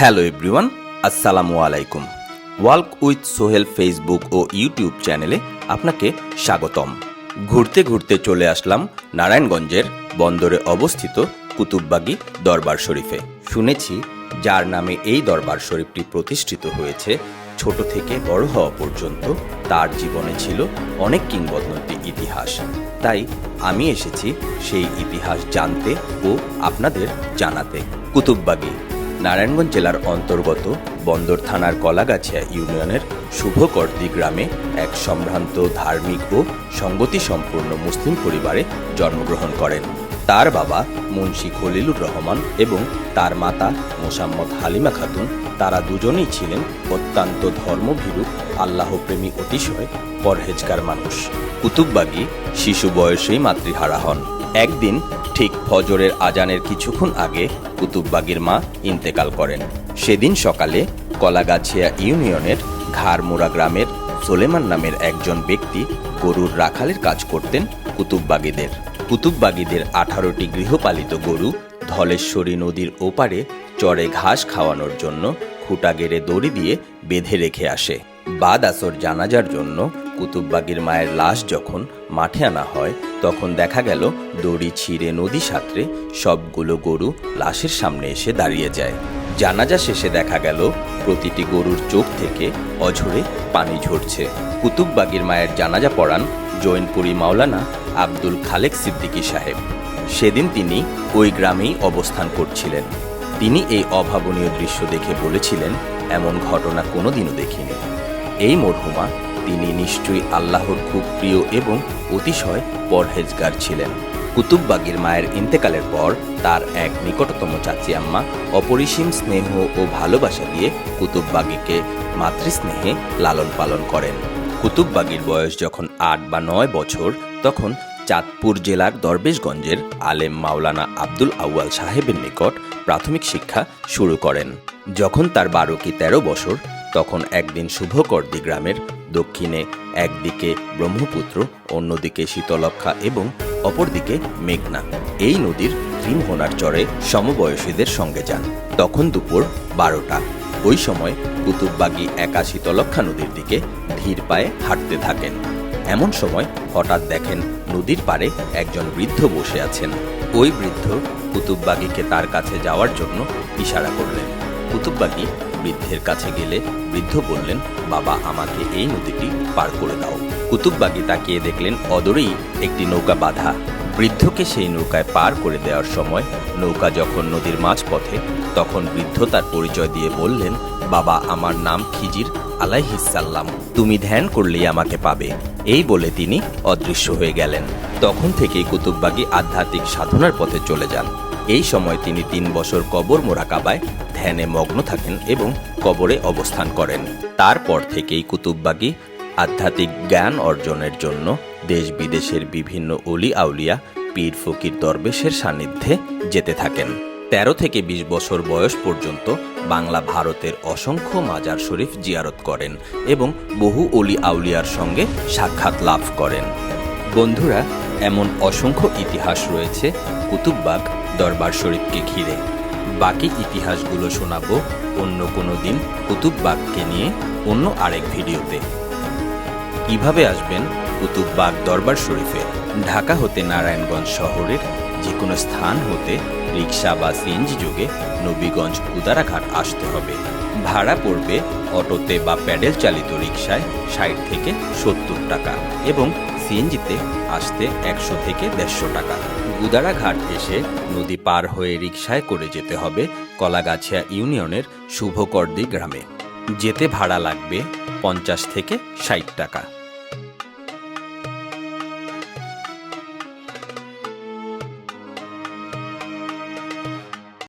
Hello everyone, আসসালামু আলাইকুম। Work with Sohel Facebook ও ইউটিউব চ্যানেলে আপনাকে স্বাগতম। ঘুরতে ঘুরতে চলে আসলাম নারায়ণগঞ্জের বন্দরে অবস্থিত কুতুববাগী দরবার শরীফে। শুনেছি যার নামে এই দরবার শরীফটি প্রতিষ্ঠিত হয়েছে, ছোট থেকে বড় হওয়া পর্যন্ত তার জীবনে ছিল অনেক কিংবদন্তি ইতিহাস। তাই আমি এসেছি সেই ইতিহাস জানতে ও আপনাদের জানাতে। কুতুববাগী নারায়ণগঞ্জ জেলার অন্তর্গত বন্দর থানার কলাগাছিয়া ইউনিয়নের শুভকর্দি গ্রামে এক সম্ভ্রান্ত ধার্মিক ও সঙ্গতি সম্পূর্ণ মুসলিম পরিবারে জন্মগ্রহণ করেন। তার বাবা মুন্সি খলিলুর রহমান এবং তার মাতা মোসাম্মদ হালিমা খাতুন, তারা দুজনেই ছিলেন অত্যন্ত ধর্মভীরু, আল্লাহপ্রেমী, অতিশয় পরহেজগার মানুষ। কুতুববাগী শিশু বয়সেই মাতৃহারা হন। একদিন ঠিক ফজরের আজানের কিছুক্ষণ আগে কুতুববাগীর মা ইন্তেকাল করেন। সেদিন সকালে কলাগাছিয়া ইউনিয়নের ঘাড়মোড়া গ্রামের সোলেমান নামের একজন ব্যক্তি গরুর রাখালের কাজ করতেন কুতুববাগীদের। কুতুববাগীদের 18টি গৃহপালিত গরু ধলেশ্বরী নদীর ওপারে চরে ঘাস খাওয়ানোর জন্য খুঁটা গেড়ে দড়ি দিয়ে বেঁধে রেখে আসে। বাদ আসর জানাজার জন্য কুতুববাগীর মায়ের লাশ যখন মাঠে আনা হয়, তখন দেখা গেল দড়ি ছিঁড়ে নদী সাঁতরে সবগুলো গরু লাশের সামনে এসে দাঁড়িয়ে যায়। জানাজা শেষে দেখা গেল প্রতিটি গরুর চোখ থেকে অঝরে পানি ঝরছে। কুতুববাগীর মায়ের জানাজা পড়ান জৈনপুরী মাওলানা আব্দুল খালেক সিদ্দিকী সাহেব। সেদিন তিনি ওই গ্রামেই অবস্থান করছিলেন। তিনি এই অভাবনীয় দৃশ্য দেখে বলেছিলেন, এমন ঘটনা কোনোদিনও দেখিনি। এই মরহুমা, তিনি নিশ্চয়ই আল্লাহর খুব প্রিয় এবং অতিশয় পরহেজগার ছিলেন। কুতুববাগীর মায়ের ইন্তেকালের পর তার এক নিকটতম চাচি আম্মা অপরিসীম স্নেহ ও ভালোবাসা দিয়ে কুতুববাগীকে মাতৃস্নেহে লালন পালন করেন। কুতুববাগীর বয়স যখন 8 বা 9 বছর, তখন চাঁদপুর জেলার দরবেশগঞ্জের আলেম মাওলানা আব্দুল আউয়াল সাহেবের নিকট প্রাথমিক শিক্ষা শুরু করেন। যখন তার 12 কি 13 বছর, তখন একদিন শুভকর্দি গ্রামের দক্ষিণে একদিকে ব্রহ্মপুত্র, অন্যদিকে শীতলক্ষা এবং অপরদিকে মেঘনা, এই নদীর ত্রিমোহনার চরে সমবয়সীদের সঙ্গে যান। তখন দুপুর 12টা। ওই সময় কুতুববাগী একা শীতলক্ষা নদীর দিকে ধীর পায়ে হাঁটতে থাকেন। এমন সময় হঠাৎ দেখেন নদীর পাড়ে একজন বৃদ্ধ বসে আছেন। ওই বৃদ্ধ কুতুববাগীকে তার কাছে যাওয়ার জন্য ইশারা করলেন। কুতুববাগী বৃদ্ধের কাছে গেলে বৃদ্ধ বললেন, বাবা, আমাকে এই নদীটি পার করে দাও। কুতুববাগী তাকিয়ে দেখলেন অদূরেই একটি নৌকা বাঁধা। বৃদ্ধকে সেই নৌকায় পার করে দেওয়ার সময় নৌকা যখন নদীর মাঝপথে, তখন বৃদ্ধ তার পরিচয় দিয়ে বললেন, বাবা, আমার নাম খিজির আলাইহিসসালাম, তুমি ধ্যান করলেই আমাকে পাবে। এই বলে তিনি অদৃশ্য হয়ে গেলেন। তখন থেকেই কুতুববাগী আধ্যাত্মিক সাধনার পথে চলে যান। এই সময় তিনি 3 বছর কবর মোরাকাবায় ধ্যানে মগ্ন থাকেন এবং কবরে অবস্থান করেন। তারপর থেকেই কুতুববাগী আধ্যাত্মিক জ্ঞান অর্জনের জন্য দেশ বিদেশের বিভিন্ন অলি আউলিয়া, পীর ফকির, দরবেশের সান্নিধ্যে যেতে থাকেন। 13 থেকে 20 বছর বয়স পর্যন্ত বাংলা ভারতের অসংখ্য মাজার শরীফ জিয়ারত করেন এবং বহু অলি আউলিয়ার সঙ্গে সাক্ষাৎ লাভ করেন। বন্ধুরা, এমন অসংখ্য ইতিহাস রয়েছে কুতুববাগ দরবার শরীফকে ঘিরে। বাকি ইতিহাসগুলো শোনাবো অন্য কোনো দিন কুতুববাগকে নিয়ে অন্য আরেক ভিডিওতে। কিভাবে আসবেন কুতুববাগ দরবার শরীফে? ঢাকা হতে নারায়ণগঞ্জ শহরের যে কোনো স্থান হতে রিক্সা বা সিএনজি যোগে নবীগঞ্জ কুদারাঘাট আসতে হবে। ভাড়া পড়বে অটোতে বা প্যাডেল চালিত রিক্সায় 60 থেকে 70 টাকা এবং সিএনজিতে আসতে 100 থেকে 150 টাকা। কুদারাঘাট এসে নদী পার হয়ে রিক্সায় করে যেতে হবে কলাগাছিয়া ইউনিয়নের শুভকর্দি গ্রামে। যেতে ভাড়া লাগবে 50 থেকে 60 টাকা।